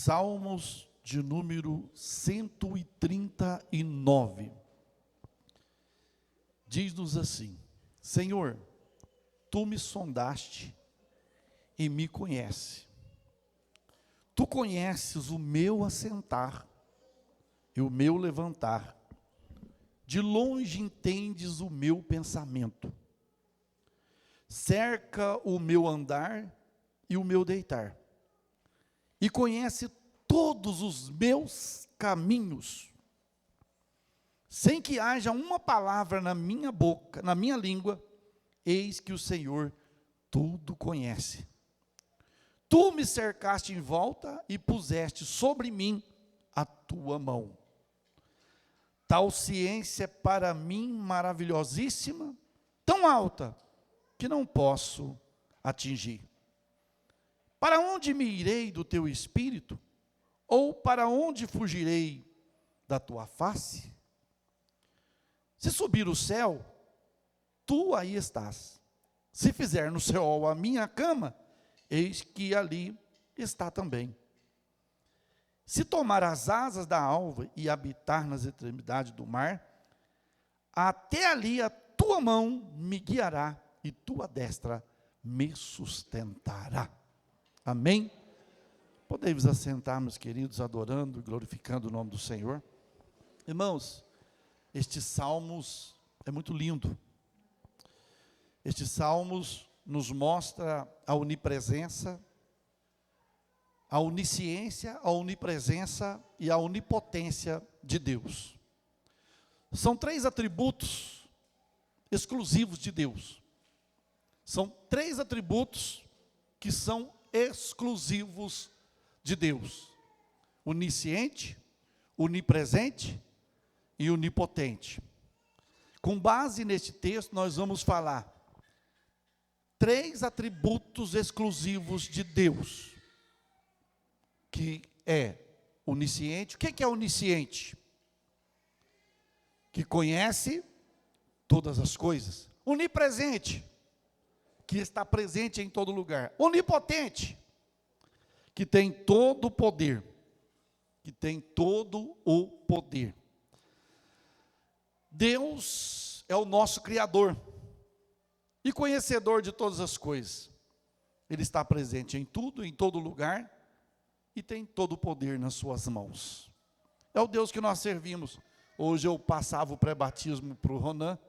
Salmos de número 139. Diz-nos assim: Senhor, Tu me sondaste e me conhece. Tu conheces o meu assentar e o meu levantar. De longe entendes o meu pensamento. Cerca o meu andar e o meu deitar. E conhece todos os meus caminhos. Sem que haja uma palavra na minha boca, na minha língua, eis que o Senhor tudo conhece. Tu me cercaste em volta e puseste sobre mim a tua mão. Tal ciência é para mim maravilhosíssima, tão alta, que não posso atingir. Para onde me irei do teu espírito? Ou para onde fugirei da tua face? Se subir o céu, tu aí estás. Se fizer no céu a minha cama, eis que ali está também. Se tomar as asas da alva e habitar nas extremidades do mar, até ali a tua mão me guiará e tua destra me sustentará. Amém? Podemos assentar, meus queridos, adorando e glorificando o nome do Senhor. Irmãos, estes salmos é muito lindo. Estes salmos nos mostra a onipresença, a onisciência, a onipresença e a onipotência de Deus. São três atributos exclusivos de Deus. São três atributos que são exclusivos de Deus: onisciente, onipresente e onipotente. Com base neste texto, nós vamos falar três atributos exclusivos de Deus, que é onisciente. O que é onisciente? Que conhece todas as coisas. Onipresente, que está presente em todo lugar. Onipotente, que tem todo o poder. Que tem todo o poder. Deus é o nosso Criador e conhecedor de todas as coisas. Ele está presente em tudo, em todo lugar, e tem todo o poder nas suas mãos. É o Deus que nós servimos. Hoje eu passava o pré-batismo para o Ronan,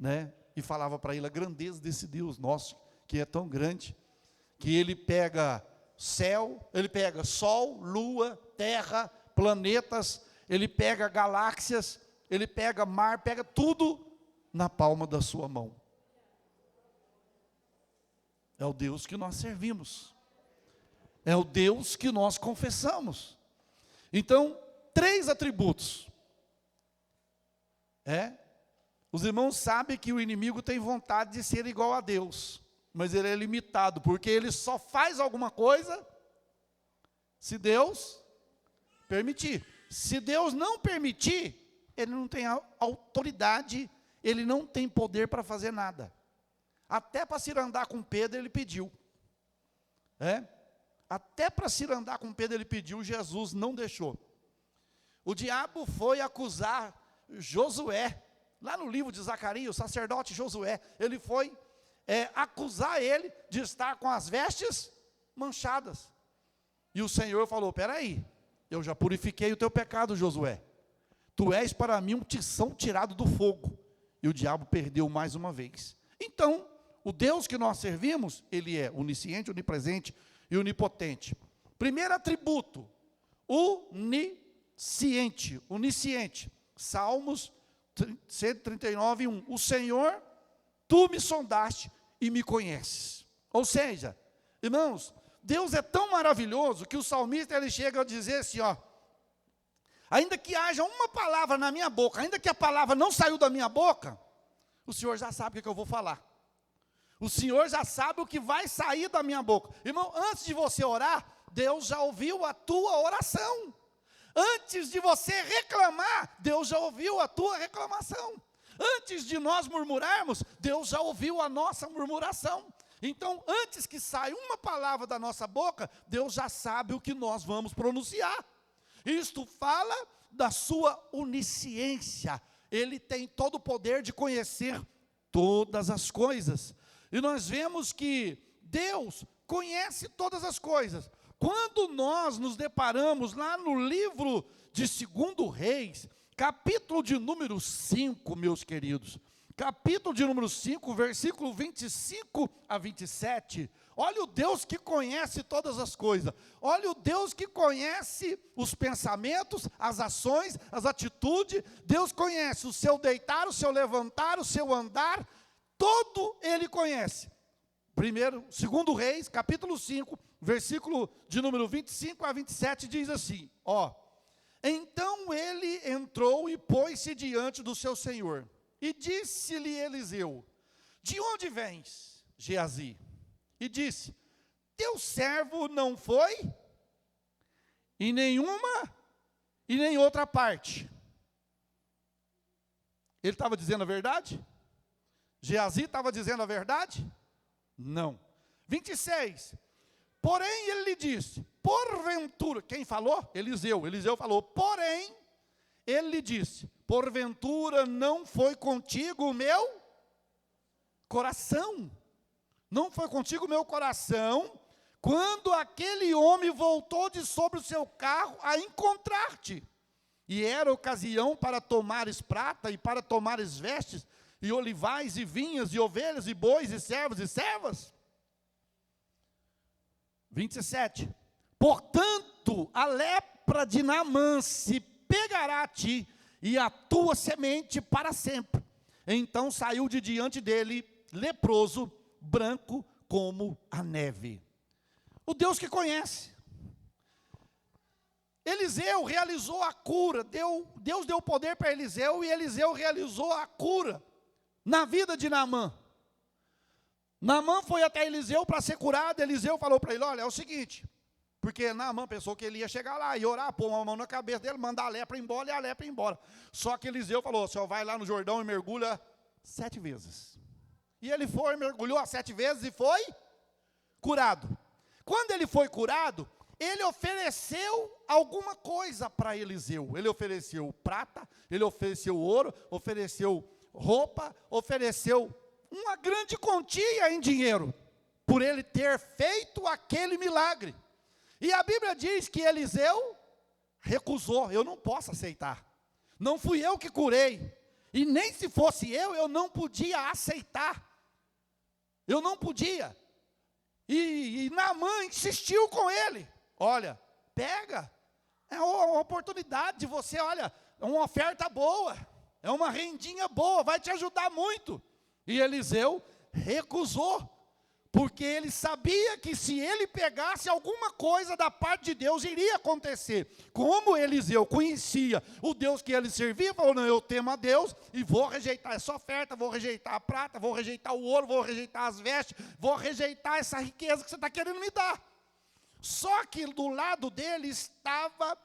né, e falava para ele a grandeza desse Deus nosso, que é tão grande, que ele pega céu, ele pega sol, lua, terra, planetas, ele pega galáxias, ele pega mar, pega tudo na palma da sua mão. É o Deus que nós servimos. É o Deus que nós confessamos. Então, três atributos. Os irmãos sabem que o inimigo tem vontade de ser igual a Deus, mas ele é limitado, porque ele só faz alguma coisa se Deus permitir. Se Deus não permitir, ele não tem autoridade, ele não tem poder para fazer nada. Até para se andar com Pedro ele pediu. Até para se andar com Pedro ele pediu, Jesus não deixou. O diabo foi acusar Josué, lá no livro de Zacarias, o sacerdote Josué, ele foi acusar ele de estar com as vestes manchadas. E o Senhor falou: peraí, eu já purifiquei o teu pecado, Josué. Tu és para mim um tição tirado do fogo. E o diabo perdeu mais uma vez. Então, o Deus que nós servimos, ele é onisciente, onipresente e onipotente. Primeiro atributo, onisciente. Salmos 139, 1. O Senhor, tu me sondaste e me conheces. Ou seja, irmãos, Deus é tão maravilhoso que o salmista ele chega a dizer assim, ainda que haja uma palavra na minha boca, ainda que a palavra não saiu da minha boca, o Senhor já sabe o que eu vou falar. O Senhor já sabe o que vai sair da minha boca. Irmão, antes de você orar, Deus já ouviu a tua oração. Antes de você reclamar, Deus já ouviu a tua reclamação. Antes de nós murmurarmos, Deus já ouviu a nossa murmuração. Então, antes que saia uma palavra da nossa boca, Deus já sabe o que nós vamos pronunciar. Isto fala da sua onisciência. Ele tem todo o poder de conhecer todas as coisas. E nós vemos que Deus conhece todas as coisas. Quando nós nos deparamos lá no livro de 2 Reis, capítulo de número 5, meus queridos, capítulo de número 5, versículo 25 a 27, olha o Deus que conhece todas as coisas, olha o Deus que conhece os pensamentos, as ações, as atitudes. Deus conhece o seu deitar, o seu levantar, o seu andar, todo Ele conhece. 2 Reis, capítulo 5, versículo de número 25 a 27, diz assim, então ele entrou e pôs-se diante do seu senhor, e disse-lhe Eliseu, de onde vens, Geazi? E disse, teu servo não foi em nenhuma e nem outra parte. Ele estava dizendo a verdade? Geazi estava dizendo a verdade? Não. 26, porém ele lhe disse, porventura, quem falou? Eliseu falou, porém, ele lhe disse, porventura não foi contigo o meu coração, não foi contigo o meu coração, quando aquele homem voltou de sobre o seu carro a encontrar-te, e era ocasião para tomares prata, e para tomares vestes, e olivais, e vinhas, e ovelhas, e bois, e servos, e servas. 27, portanto, a lepra de Naamã se pegará a ti, e a tua semente para sempre. Então saiu de diante dele, leproso, branco como a neve. O Deus que conhece. Eliseu realizou a cura, Deus deu poder para Eliseu, e Eliseu realizou a cura na vida de Naamã. Naamã foi até Eliseu para ser curado. Eliseu falou para ele, olha, é o seguinte, porque Naamã pensou que ele ia chegar lá e orar, pôr uma mão na cabeça dele, mandar a lepra embora e a lepra embora. Só que Eliseu falou, o senhor vai lá no Jordão e mergulha 7 vezes. E ele foi, mergulhou as 7 vezes e foi curado. Quando ele foi curado, ele ofereceu alguma coisa para Eliseu. Ele ofereceu prata, ele ofereceu ouro, ofereceu roupa, ofereceu uma grande quantia em dinheiro, por ele ter feito aquele milagre. E a Bíblia diz que Eliseu recusou, eu não posso aceitar. Não fui eu que curei, e nem se fosse eu não podia aceitar. Eu não podia. E Naamã insistiu com ele, olha, pega, é uma oportunidade de você, olha, é uma oferta boa, é uma rendinha boa, vai te ajudar muito. E Eliseu recusou, porque ele sabia que se ele pegasse alguma coisa da parte de Deus, iria acontecer. Como Eliseu conhecia o Deus que ele servia, falou, não, eu temo a Deus, e vou rejeitar essa oferta, vou rejeitar a prata, vou rejeitar o ouro, vou rejeitar as vestes, vou rejeitar essa riqueza que você está querendo me dar. Só que do lado dele estava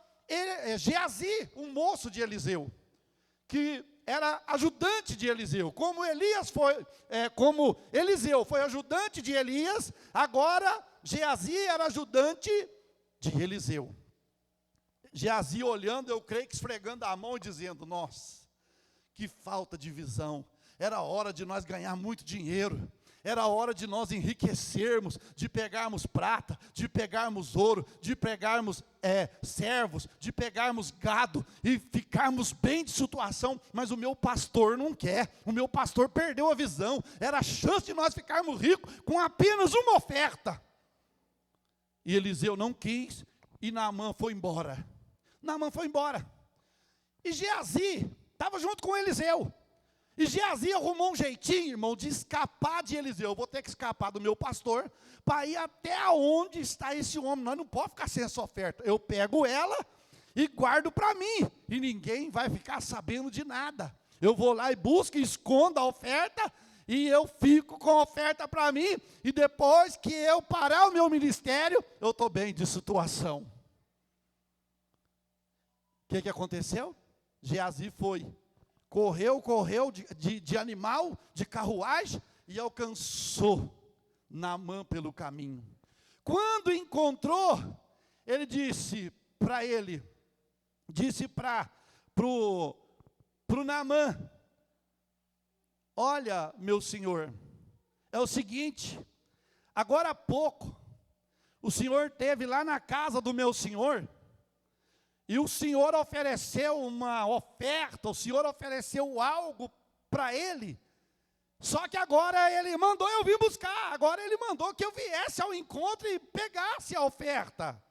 Geazi, um moço de Eliseu, que era ajudante de Eliseu. Como Eliseu foi ajudante de Elias, agora Geazi era ajudante de Eliseu. Geazi olhando, eu creio que esfregando a mão e dizendo, nossa, que falta de visão. Era hora de nós ganhar muito dinheiro. Era hora de nós enriquecermos, de pegarmos prata, de pegarmos ouro, de pegarmos servos, de pegarmos gado e ficarmos bem de situação. Mas o meu pastor não quer, o meu pastor perdeu a visão. Era a chance de nós ficarmos ricos com apenas uma oferta. E Eliseu não quis, e Naamã foi embora. Naamã foi embora. E Geazi estava junto com Eliseu. E Geazi arrumou um jeitinho, irmão, de escapar de Eliseu. Eu vou ter que escapar do meu pastor, para ir até onde está esse homem. Nós não podemos ficar sem essa oferta. Eu pego ela e guardo para mim. E ninguém vai ficar sabendo de nada. Eu vou lá e busco e escondo a oferta, e eu fico com a oferta para mim. E depois que eu parar o meu ministério, eu estou bem de situação. O que aconteceu? Geazi foi. Correu de animal, de carruagem, e alcançou Naamã pelo caminho. Quando encontrou, ele disse para o Naamã: olha, meu senhor, é o seguinte, agora há pouco, o senhor esteve lá na casa do meu senhor, e o senhor ofereceu uma oferta, o senhor ofereceu algo para ele, só que agora ele mandou eu vir buscar, agora ele mandou que eu viesse ao encontro e pegasse a oferta.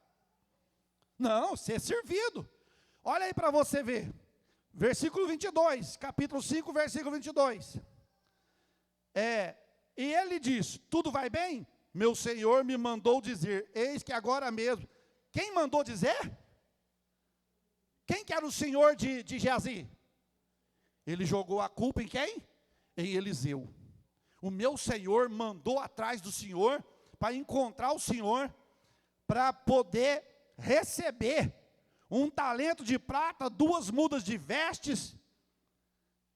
Não, ser servido. Olha aí para você ver, versículo 22, capítulo 5, versículo 22. E ele diz: tudo vai bem? Meu senhor me mandou dizer, eis que agora mesmo. Quem mandou dizer? Quem que era o senhor de Geazi? Ele jogou a culpa em quem? Em Eliseu. O meu senhor mandou atrás do senhor, para encontrar o senhor, para poder receber um talento de prata, 2 mudas de vestes.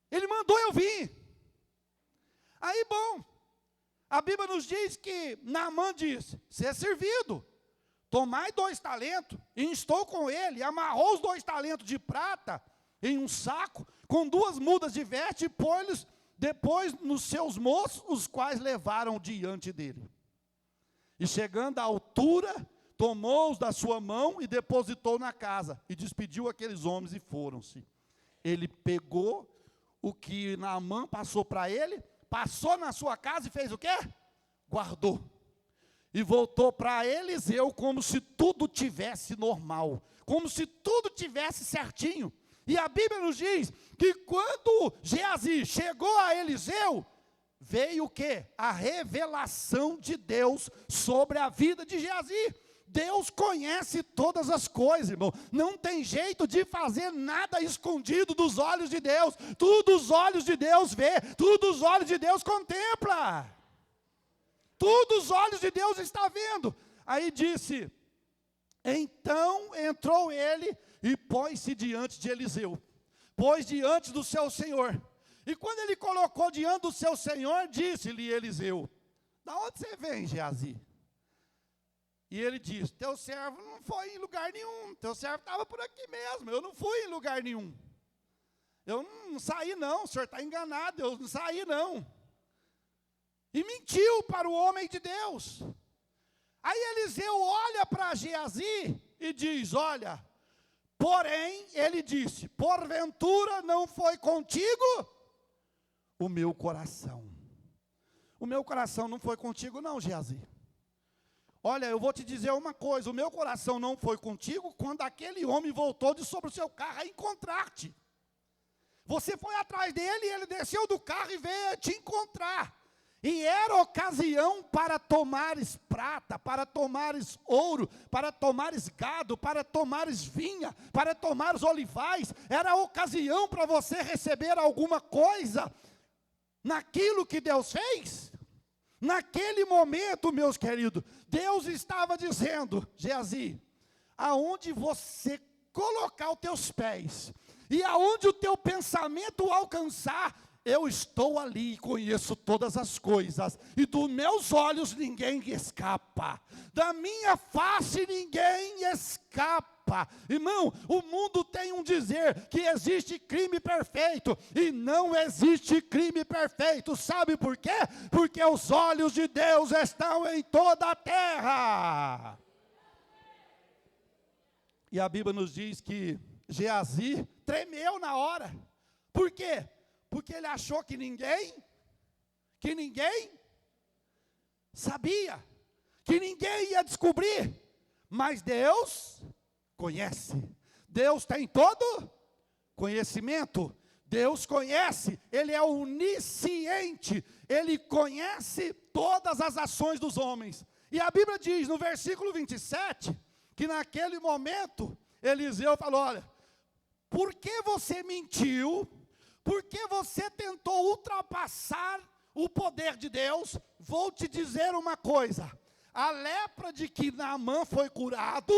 Ele mandou eu vir. Aí, bom, a Bíblia nos diz que Naamã diz: ser servido, tomai 2 talentos, e estou com ele, amarrou os 2 talentos de prata em um saco, com 2 mudas de veste, e pôs-los depois nos seus moços, os quais levaram diante dele. E chegando à altura, tomou-os da sua mão e depositou na casa, e despediu aqueles homens e foram-se. Ele pegou o que Naamã passou para ele, passou na sua casa e fez o quê? Guardou. E voltou para Eliseu como se tudo tivesse normal, como se tudo tivesse certinho. E a Bíblia nos diz que quando Geazi chegou a Eliseu, veio o quê? A revelação de Deus sobre a vida de Geazi. Deus conhece todas as coisas, irmão. Não tem jeito de fazer nada escondido dos olhos de Deus. Tudo os olhos de Deus vê, tudo os olhos de Deus contempla. Tudo os olhos de Deus está vendo. Aí disse: então entrou ele e pôs-se diante de Eliseu, pôs diante do seu senhor. E quando ele colocou diante do seu senhor, disse-lhe Eliseu: da onde você vem, Geazi? E ele disse: teu servo não foi em lugar nenhum, teu servo estava por aqui mesmo, eu não fui em lugar nenhum. Eu não saí não, o senhor está enganado, eu não saí não. E mentiu para o homem de Deus. Aí Eliseu olha para Geazi e diz: olha, porém, ele disse: porventura não foi contigo o meu coração. O meu coração não foi contigo não, Geazi. Olha, eu vou te dizer uma coisa: o meu coração não foi contigo quando aquele homem voltou de sobre o seu carro a encontrar-te. Você foi atrás dele e ele desceu do carro e veio te encontrar. E era ocasião para tomares prata, para tomares ouro, para tomares gado, para tomares vinha, para tomares olivais. Era ocasião para você receber alguma coisa naquilo que Deus fez. Naquele momento, meus queridos, Deus estava dizendo: Geazi, aonde você colocar os teus pés, e aonde o teu pensamento alcançar, eu estou ali e conheço todas as coisas, e dos meus olhos ninguém escapa, da minha face ninguém escapa. Irmão, o mundo tem um dizer que existe crime perfeito, e não existe crime perfeito. Sabe por quê? Porque os olhos de Deus estão em toda a terra. E a Bíblia nos diz que Geazi tremeu na hora. Por quê? Porque ele achou que ninguém sabia, que ninguém ia descobrir, mas Deus conhece, Deus tem todo conhecimento, Deus conhece, Ele é onisciente, Ele conhece todas as ações dos homens. E a Bíblia diz no versículo 27, que naquele momento, Eliseu falou: olha, por que você mentiu? Porque você tentou ultrapassar o poder de Deus? Vou te dizer uma coisa: a lepra de que Naamã foi curado,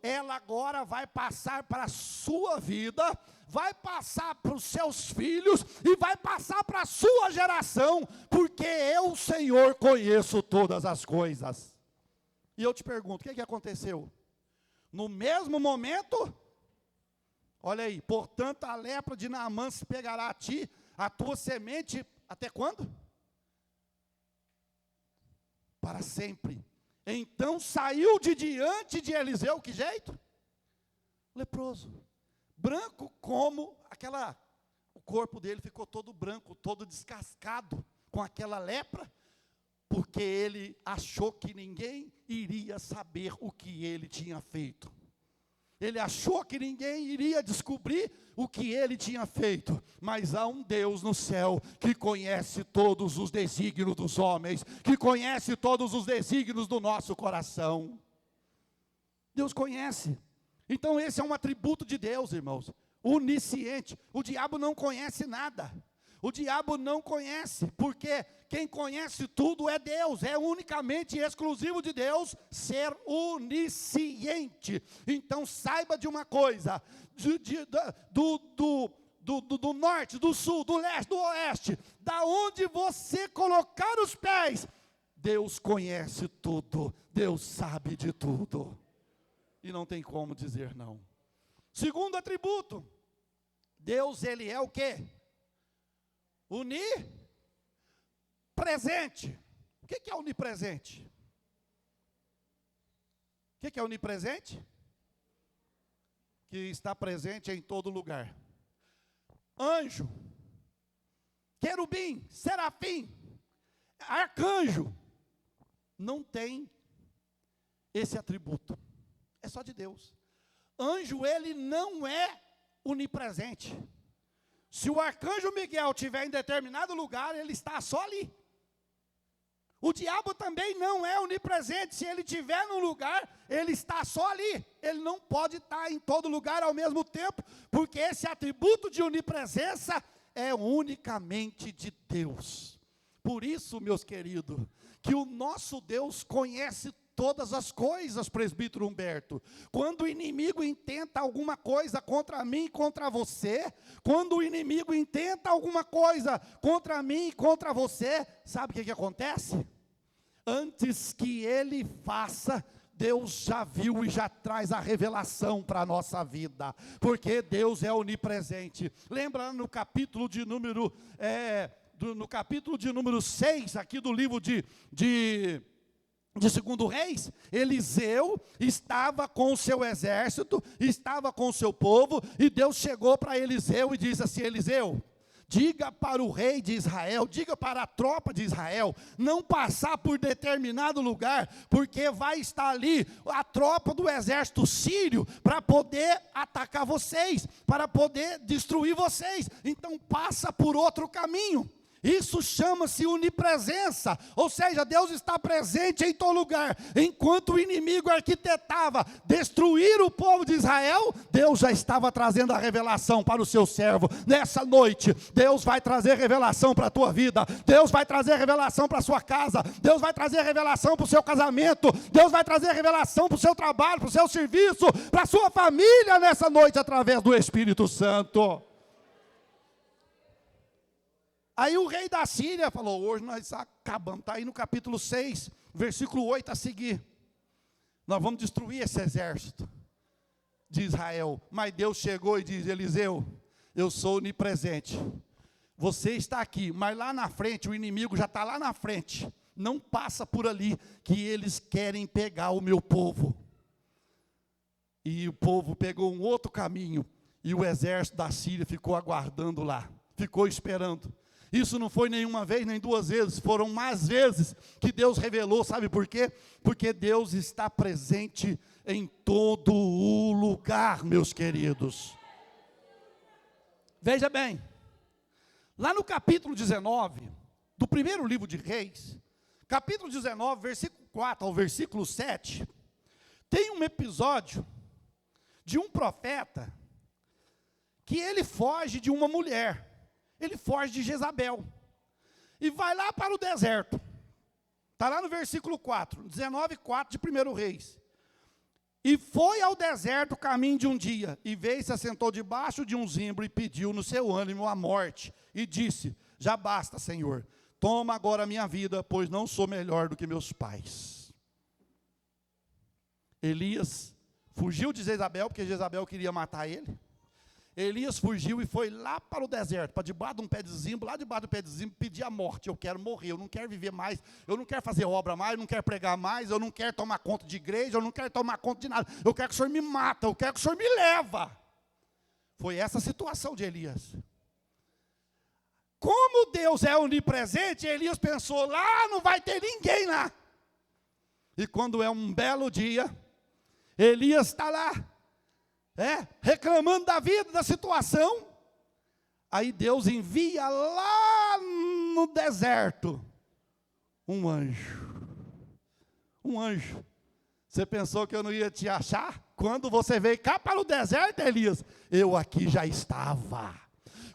ela agora vai passar para a sua vida, vai passar para os seus filhos e vai passar para a sua geração, porque eu, Senhor, conheço todas as coisas. E eu te pergunto, o que aconteceu? No mesmo momento, olha aí, portanto a lepra de Naamã se pegará a ti, a tua semente, até quando? Para sempre. Então saiu de diante de Eliseu, que jeito? Leproso, branco como o corpo dele ficou todo branco, todo descascado, com aquela lepra, porque ele achou que ninguém iria saber o que ele tinha feito. Ele achou que ninguém iria descobrir o que ele tinha feito. Mas há um Deus no céu que conhece todos os desígnios dos homens, que conhece todos os desígnios do nosso coração. Deus conhece. Então esse é um atributo de Deus, irmãos. Onisciente. O diabo não conhece nada. O diabo não conhece, porque quem conhece tudo é Deus, é unicamente e exclusivo de Deus ser onisciente. Então saiba de uma coisa, do norte, do sul, do leste, do oeste, da onde você colocar os pés, Deus conhece tudo, Deus sabe de tudo, e não tem como dizer não. Segundo atributo, Deus, ele é o quê? Onipresente. O que é onipresente? O que é onipresente? Que está presente em todo lugar. Anjo, querubim, serafim, arcanjo, não tem esse atributo. É só de Deus. Anjo, ele não é onipresente. Se o arcanjo Miguel estiver em determinado lugar, ele está só ali. O diabo também não é onipresente. Se ele estiver num lugar, ele está só ali. Ele não pode estar em todo lugar ao mesmo tempo, porque esse atributo de onipresença é unicamente de Deus. Por isso, meus queridos, que o nosso Deus conhece todas as coisas, presbítero Humberto. Quando o inimigo intenta alguma coisa contra mim e contra você, quando o inimigo intenta alguma coisa contra mim e contra você, sabe o que acontece? Antes que ele faça, Deus já viu e já traz a revelação para a nossa vida, porque Deus é onipresente. Lembra no capítulo de número 6, aqui do livro de 2 Reis, Eliseu estava com o seu exército, estava com o seu povo, e Deus chegou para Eliseu e disse assim: Eliseu, diga para o rei de Israel, diga para a tropa de Israel, não passar por determinado lugar, porque vai estar ali a tropa do exército sírio, para poder atacar vocês, para poder destruir vocês, então passa por outro caminho. Isso chama-se onipresença, ou seja, Deus está presente em todo lugar. Enquanto o inimigo arquitetava destruir o povo de Israel, Deus já estava trazendo a revelação para o seu servo. Nessa noite, Deus vai trazer revelação para a tua vida, Deus vai trazer revelação para a sua casa, Deus vai trazer revelação para o seu casamento, Deus vai trazer revelação para o seu trabalho, para o seu serviço, para a sua família nessa noite, através do Espírito Santo. Aí o rei da Síria falou: hoje nós acabamos, está aí no capítulo 6, versículo 8 a seguir. Nós vamos destruir esse exército de Israel. Mas Deus chegou e disse: Eliseu, eu sou onipresente. Você está aqui, mas lá na frente, o inimigo já está lá na frente. Não passa por ali, que eles querem pegar o meu povo. E o povo pegou um outro caminho, e o exército da Síria ficou aguardando lá, ficou esperando. Isso não foi nenhuma vez, nem duas vezes, foram mais vezes que Deus revelou, sabe por quê? Porque Deus está presente em todo o lugar, meus queridos. Veja bem, lá no capítulo 19, do primeiro livro de Reis, capítulo 19, versículo 4 ao versículo 7, tem um episódio de um profeta, que ele foge de uma mulher. Ele foge de Jezabel, e vai lá para o deserto, está lá no versículo 4, 19:4 de 1 Reis. E foi ao deserto o caminho de um dia, e veio e se assentou debaixo de um zimbro, e pediu no seu ânimo a morte, e disse: já basta, Senhor, toma agora a minha vida, pois não sou melhor do que meus pais. Elias fugiu de Jezabel, porque Jezabel queria matar ele. Elias fugiu e foi lá para o deserto, para debaixo de um pé de zimbro, lá debaixo do pé de zimbro, pedir a morte. Eu quero morrer, eu não quero viver mais, eu não quero fazer obra mais, eu não quero pregar mais, eu não quero tomar conta de igreja, eu não quero tomar conta de nada. Eu quero que o Senhor me mata, eu quero que o Senhor me leva. Foi essa a situação de Elias. Como Deus é onipresente, Elias pensou, lá não vai ter ninguém lá. E quando é um belo dia, Elias está lá, reclamando da vida, da situação. Aí Deus envia lá no deserto um anjo. Um anjo. Você pensou que eu não ia te achar? Quando você veio cá para o deserto, Elias, eu aqui já estava.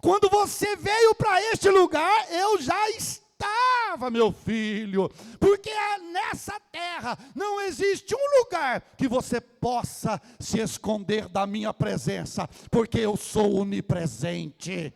Quando você veio para este lugar, eu já estava, meu filho. Porque nessa terra não existe um lugar que você possa se esconder da minha presença, porque eu sou onipresente.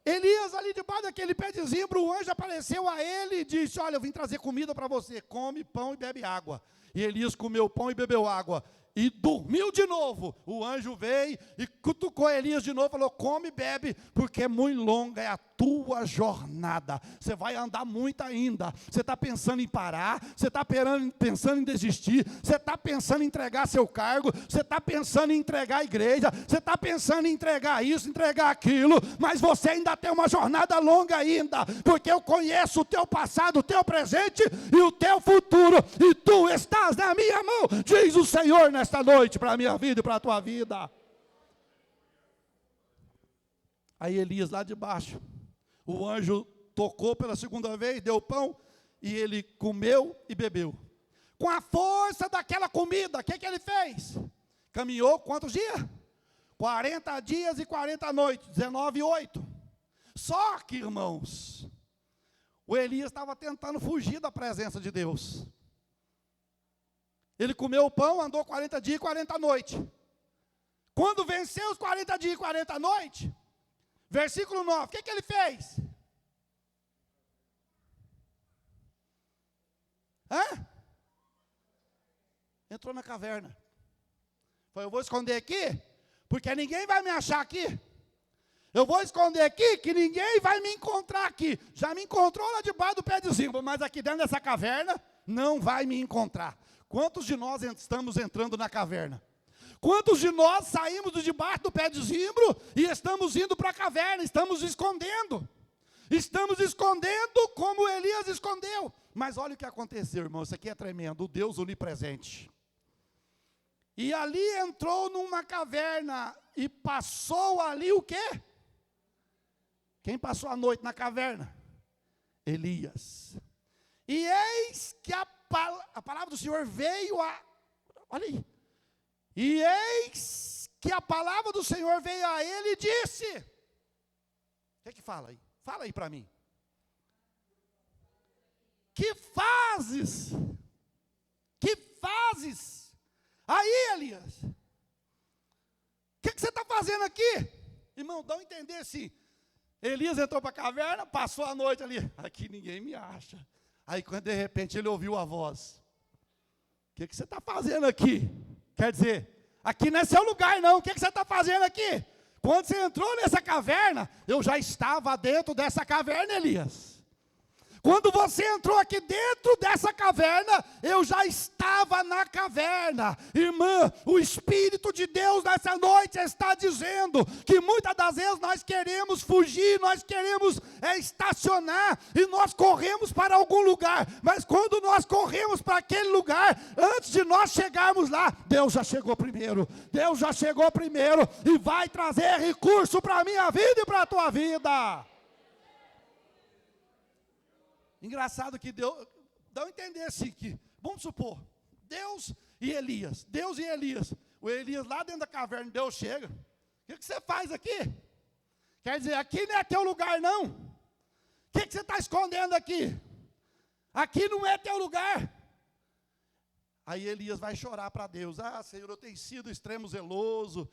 Elias ali debaixo daquele pé de zimbro, o anjo apareceu a ele e disse: olha, eu vim trazer comida para você, come pão e bebe água. E Elias comeu pão e bebeu água. E dormiu de novo. O anjo veio e cutucou Elias de novo, falou: come e bebe, porque é muito longa é a tua jornada. Você vai andar muito ainda. Você está pensando em parar, você está pensando em desistir, você está pensando em entregar seu cargo, você está pensando em entregar a igreja, você está pensando em entregar isso, entregar aquilo, mas você ainda tem uma jornada longa ainda, porque eu conheço o teu passado, o teu presente e o teu futuro, e tu estás na minha mão, diz o Senhor nesta noite, para a minha vida e para a tua vida. Aí Elias lá de baixo, o anjo tocou pela segunda vez, deu pão, e ele comeu e bebeu. Com a força daquela comida, o que ele fez? Caminhou quantos dias? 40 dias e 40 noites, 19 e 8. Só que, irmãos, o Elias estava tentando fugir da presença de Deus. Ele comeu o pão, andou 40 dias e 40 noites. Quando venceu os 40 dias e 40 noites, versículo 9, o que ele fez? Entrou na caverna. Falou: eu vou esconder aqui, porque ninguém vai me achar aqui. Eu vou esconder aqui, que ninguém vai me encontrar aqui. Já me encontrou lá debaixo do pé de zimbro, mas aqui dentro dessa caverna, não vai me encontrar. Quantos de nós estamos entrando na caverna? Quantos de nós saímos de debaixo do pé de zimbro e estamos indo para a caverna, estamos escondendo. Estamos escondendo como Elias escondeu. Mas olha o que aconteceu, irmão, isso aqui é tremendo, o Deus onipresente. E ali entrou numa caverna e passou ali o quê? Quem passou a noite na caverna? Elias. E eis que a palavra do Senhor veio olha aí. E eis que a palavra do Senhor veio a ele e disse: o que é que fala aí? Fala aí para mim. Que fazes? Que fazes? Aí, Elias, o que você está fazendo aqui? Irmão, dá a entender assim. Elias entrou para a caverna, passou a noite ali. Aqui ninguém me acha. Aí, quando de repente ele ouviu a voz: o que você está fazendo aqui? Quer dizer, aqui não é seu lugar não, o que você está fazendo aqui? Quando você entrou nessa caverna, eu já estava dentro dessa caverna, Elias. Quando você entrou aqui dentro dessa caverna, eu já estava na caverna. Irmã, o Espírito de Deus nessa noite está dizendo que muitas das vezes nós queremos fugir, nós queremos estacionar e nós corremos para algum lugar. Mas quando nós corremos para aquele lugar, antes de nós chegarmos lá, Deus já chegou primeiro. Deus já chegou primeiro e vai trazer recurso para a minha vida e para a tua vida. Engraçado que Deus, dá a entender assim, que, vamos supor, Deus e Elias, o Elias lá dentro da caverna, Deus chega, o que você faz aqui? Quer dizer, aqui não é teu lugar não, o que você está escondendo aqui? Aqui não é teu lugar. Aí Elias vai chorar para Deus: ah, Senhor, eu tenho sido extremo zeloso,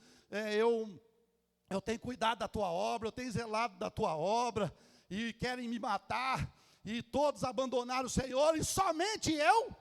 eu tenho cuidado da tua obra, eu tenho zelado da tua obra, e querem me matar, e todos abandonaram o Senhor, e somente eu?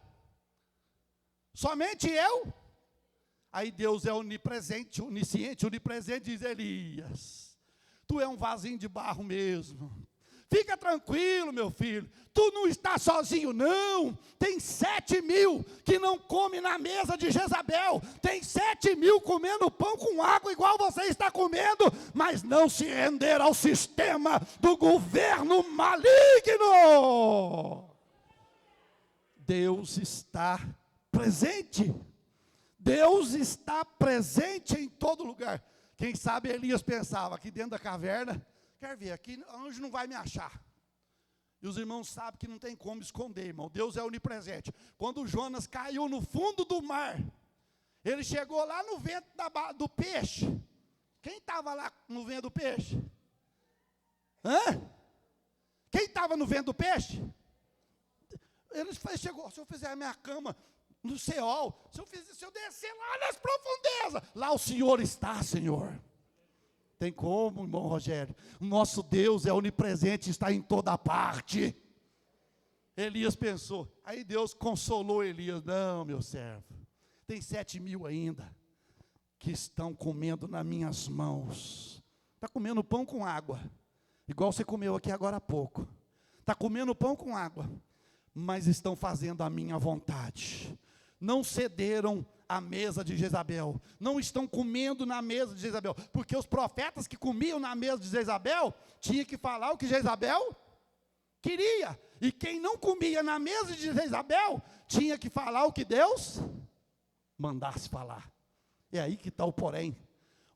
Aí Deus é onipresente, onisciente, onipresente, diz: Elias, tu é um vasinho de barro mesmo. Fica tranquilo, meu filho, tu não está sozinho não. Tem 7.000 que não comem na mesa de Jezabel. Tem 7.000 comendo pão com água igual você está comendo, mas não se renderam ao sistema do governo maligno. Deus está presente. Deus está presente em todo lugar. Quem sabe Elias pensava aqui dentro da caverna: quer ver, aqui anjo não vai me achar. E os irmãos sabem que não tem como esconder, irmão. Deus é onipresente. Quando Jonas caiu no fundo do mar, ele chegou lá no vento do peixe. Quem estava lá no vento do peixe? Quem estava no vento do peixe? Ele chegou: se eu fizer a minha cama no Seol, se eu descer lá nas profundezas, lá o Senhor está, Senhor. Tem como, irmão Rogério? O nosso Deus é onipresente, está em toda parte. Elias pensou. Aí Deus consolou Elias: não, meu servo, tem 7.000 ainda, que estão comendo nas minhas mãos. Está comendo pão com água, igual você comeu aqui agora há pouco. Está comendo pão com água, mas estão fazendo a minha vontade. Não cederam à mesa de Jezabel, não estão comendo na mesa de Jezabel, porque os profetas que comiam na mesa de Jezabel, tinha que falar o que Jezabel queria, e quem não comia na mesa de Jezabel, tinha que falar o que Deus mandasse falar. É aí que está o porém.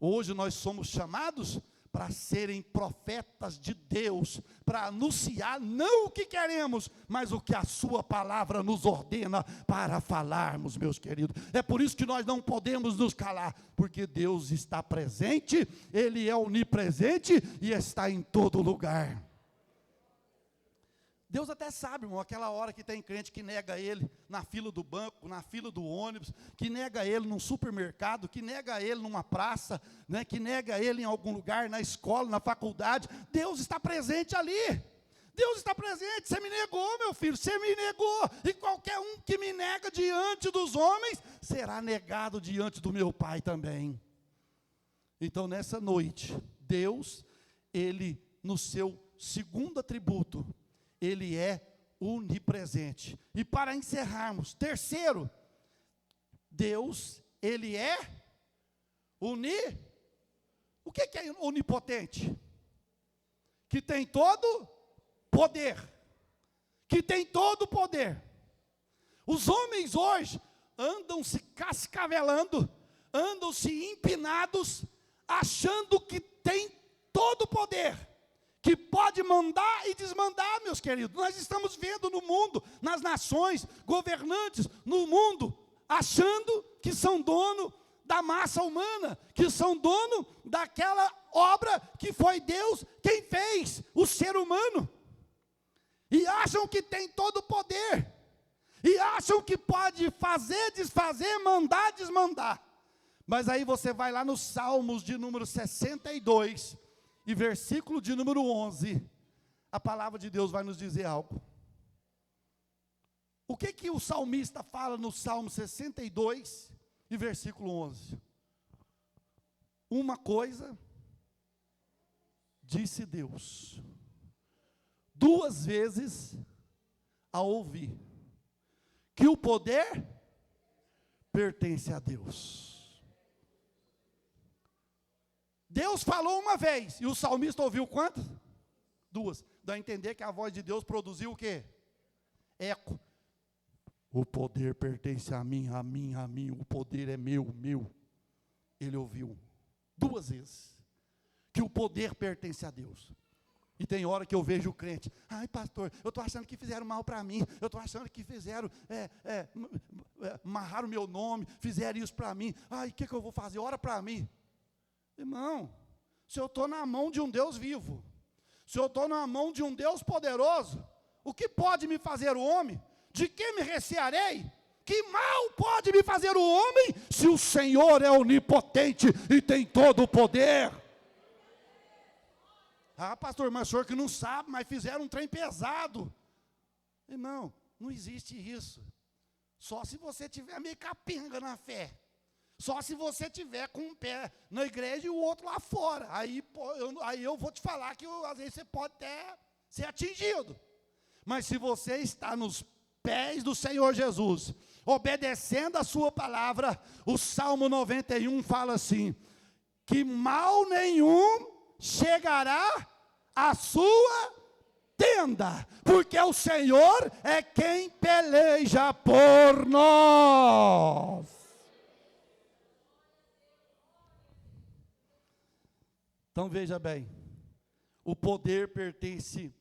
Hoje nós somos chamados para serem profetas de Deus, para anunciar não o que queremos, mas o que a sua palavra nos ordena para falarmos, meus queridos. É por isso que nós não podemos nos calar, porque Deus está presente, Ele é onipresente e está em todo lugar. Deus até sabe, irmão, aquela hora que tem crente que nega Ele na fila do banco, na fila do ônibus, que nega Ele num supermercado, que nega Ele numa praça, né, que nega Ele em algum lugar, na escola, na faculdade. Deus está presente ali. Deus está presente. Você me negou, meu filho, você me negou. E qualquer um que me nega diante dos homens, será negado diante do meu Pai também. Então, nessa noite, Deus, Ele, no seu segundo atributo, Ele é onipresente. E para encerrarmos, terceiro, Deus, Ele é o que é onipotente? Que tem todo poder. Que tem todo poder. Os homens hoje andam se cascavelando, andam se empinados, achando que tem todo poder, que pode mandar e desmandar, meus queridos. Nós estamos vendo no mundo, nas nações, governantes no mundo, achando que são dono da massa humana, que são dono daquela obra que foi Deus quem fez, o ser humano. E acham que tem todo o poder, e acham que pode fazer, desfazer, mandar, desmandar. Mas aí você vai lá nos Salmos de número 62, e versículo de número 11, a palavra de Deus vai nos dizer algo. O que o salmista fala no Salmo 62 e versículo 11? Uma coisa disse Deus, duas vezes a ouvir, que o poder pertence a Deus. Deus falou uma vez, e o salmista ouviu quantas? Duas. Dá a entender que a voz de Deus produziu o quê? Eco. O poder pertence a mim, a mim, a mim, o poder é meu, meu. Ele ouviu duas vezes que o poder pertence a Deus. E tem hora que eu vejo o crente: ai pastor, eu estou achando que fizeram mal para mim, eu estou achando que fizeram, amarraram o meu nome, fizeram isso para mim, ai, o que eu vou fazer? Ora para mim. Irmão, se eu estou na mão de um Deus vivo, se eu estou na mão de um Deus poderoso, o que pode me fazer o homem? De que me recearei? Que mal pode me fazer o homem, se o Senhor é onipotente e tem todo o poder? Ah, pastor, mas o senhor que não sabe, mas fizeram um trem pesado. Irmão, não existe isso. Só se você tiver meio capenga na fé. Só se você tiver com um pé na igreja e o outro lá fora. Aí eu vou te falar que às vezes você pode até ser atingido. Mas se você está nos pés do Senhor Jesus, obedecendo a sua palavra, o Salmo 91 fala assim, que mal nenhum chegará à sua tenda, porque o Senhor é quem peleja por nós. Então veja bem, o poder pertence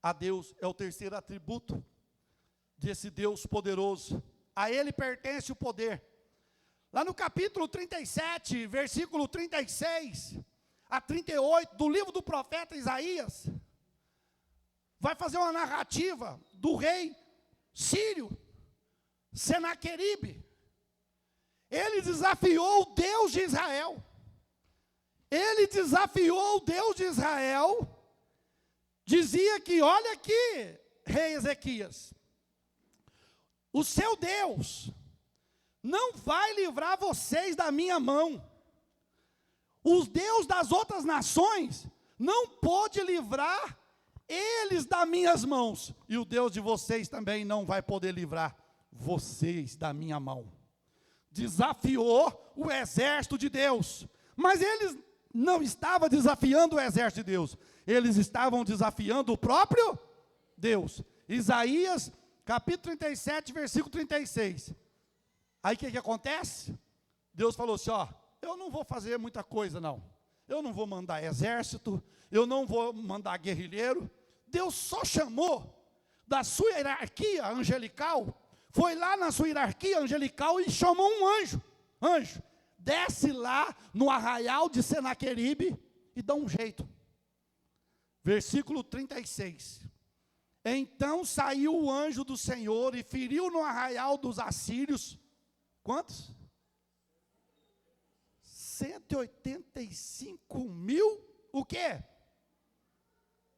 a Deus, é o terceiro atributo desse Deus poderoso. A Ele pertence o poder. Lá no capítulo 37, versículo 36 a 38, do livro do profeta Isaías, vai fazer uma narrativa do rei sírio, Senaqueribe. Ele desafiou o Deus de Israel. Ele desafiou o Deus de Israel, dizia que, olha aqui, rei Ezequias, o seu Deus não vai livrar vocês da minha mão. Os Deus das outras nações não pode livrar eles das minhas mãos. E o Deus de vocês também não vai poder livrar vocês da minha mão. Desafiou o exército de Deus. Mas eles não estavam desafiando o exército de Deus. Eles estavam desafiando o próprio Deus. Isaías, capítulo 37, versículo 36. Aí o que acontece? Deus falou assim, ó, eu não vou fazer muita coisa não. Eu não vou mandar exército, eu não vou mandar guerrilheiro. Deus só chamou da sua hierarquia angelical, foi lá na sua hierarquia angelical e chamou um anjo. Anjo, desce lá no arraial de Senaqueribe e dá um jeito. Versículo 36. Então saiu o anjo do Senhor e feriu no arraial dos assírios. Quantos? 185.000, o quê?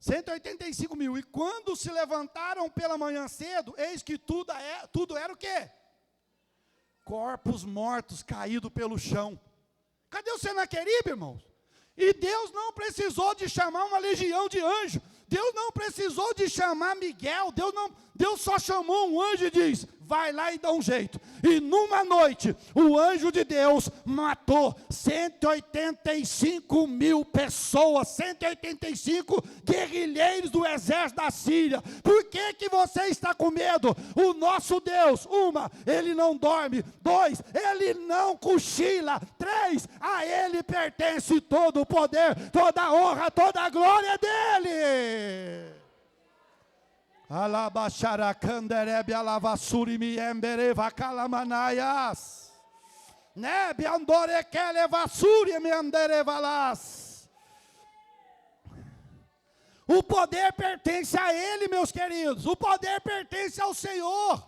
185.000. E quando se levantaram pela manhã cedo, eis que tudo era o quê? Corpos mortos caídos pelo chão. Cadê o Senaqueribe, irmãos? E Deus não precisou de chamar uma legião de anjos. Deus não precisou de chamar Miguel. Deus só chamou um anjo e diz, vai lá e dá um jeito. E numa noite, o anjo de Deus matou 185.000 pessoas, 185 guerrilheiros do exército da Síria. Por que que você está com medo? O nosso Deus, ele não dorme. 2, ele não cochila. 3, a ele pertence todo o poder, toda a honra, toda a glória dele. Alabaxaracanderebe alavassuri miembere vacalamanaias. Nebe andorequele vassuri miembere valas. O poder pertence a Ele, meus queridos. O poder pertence ao Senhor.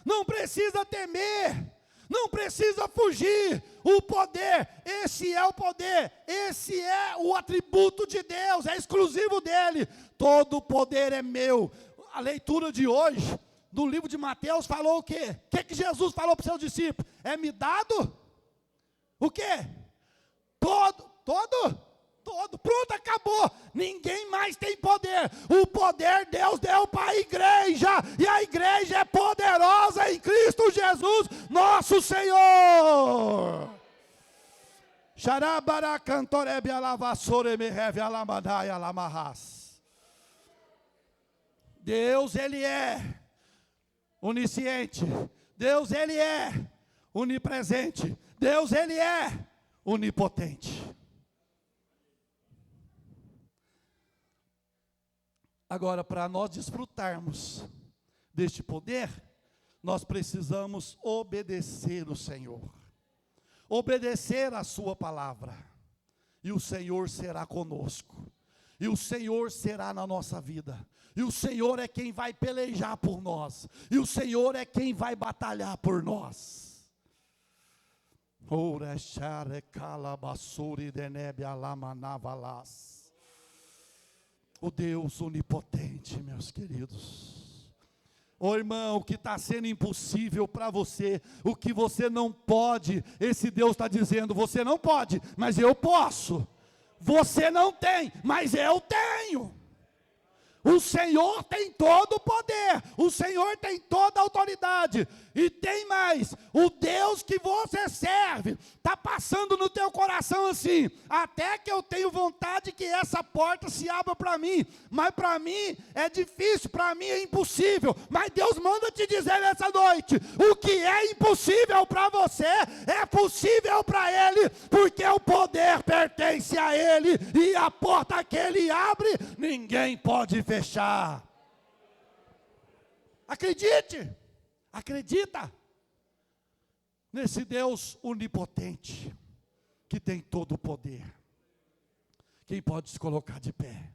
Não precisa temer. Não precisa fugir. O poder, esse é o poder, esse é o atributo de Deus, é exclusivo dele. Todo o poder é meu. A leitura de hoje, do livro de Mateus, falou o quê? O que Jesus falou para os seus discípulos? É me dado? O quê? Todo. Pronto, acabou. Ninguém mais tem poder. O poder Deus deu para a igreja. E a igreja é poderosa em Cristo Jesus, nosso Senhor. Xarabaracantorebe alavassore mereve alamadai alamarras. Deus, Ele é onisciente. Deus, Ele é onipresente. Deus, Ele é onipotente. Agora, para nós desfrutarmos deste poder, nós precisamos obedecer o Senhor. Obedecer a sua palavra. E o Senhor será conosco. E o Senhor será na nossa vida. E o Senhor é quem vai pelejar por nós. E o Senhor é quem vai batalhar por nós. O Deus onipotente, meus queridos. Ô irmão, o que está sendo impossível para você, o que você não pode, esse Deus está dizendo, você não pode, mas eu posso. Você não tem, mas eu tenho. O Senhor tem todo o poder, o Senhor tem toda a autoridade, e tem mais, o Deus que você serve, está passando no teu coração assim, até que eu tenho vontade que essa porta se abra para mim, mas para mim é difícil, para mim é impossível, mas Deus manda te dizer nessa noite, o que é impossível para você, é possível para Ele, porque o poder pertence a Ele, e a porta que Ele abre, ninguém pode fechar. Acredite, acredita nesse Deus onipotente, que tem todo o poder. Quem pode se colocar de pé?